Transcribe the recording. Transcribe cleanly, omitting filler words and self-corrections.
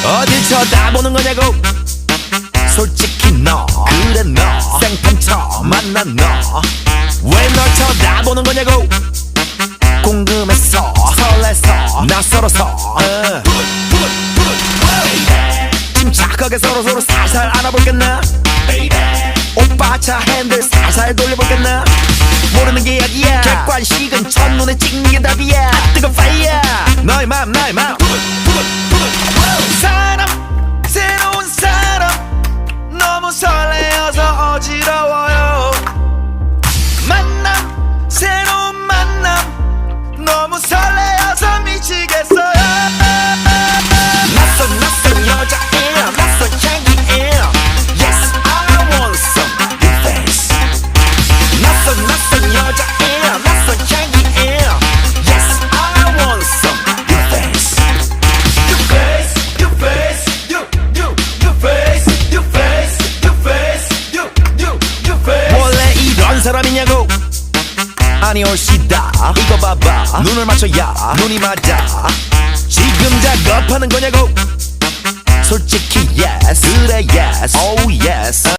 어딜 쳐다보는 거냐고. 솔직히 너 그래 너 생판 처음 만난 너 왜 널 쳐다보는 거냐고. 궁금해서 설레서 낯설어서 침착하게 서로 살살 알아볼겠나. 오빠 차 핸들 살살 돌려볼겠나. 모르는 게 약이야. 객관식은 첫눈에 찍는 게 답이야. 뜨거운 파이어 너의 맘 나의 맘. 사람 새로운 사람 너무 설레어서 어지러워요. 만남 새로운 만남 너무 설레어서 미치겠어요. 낯선 여자예요. 낯선 향기예요. Yes I want some your face. 낯선 여자예요. 낯선 향기예요. Yes I want some your face. Your face, your face, your face, your face, your face, your face. 원래 이런 사람이냐고. 아니 올시다 이거 봐봐. 눈을 맞춰야 눈이 맞아. 지금 작업하는 거냐고. 솔직히 yes 그래 yes oh yes.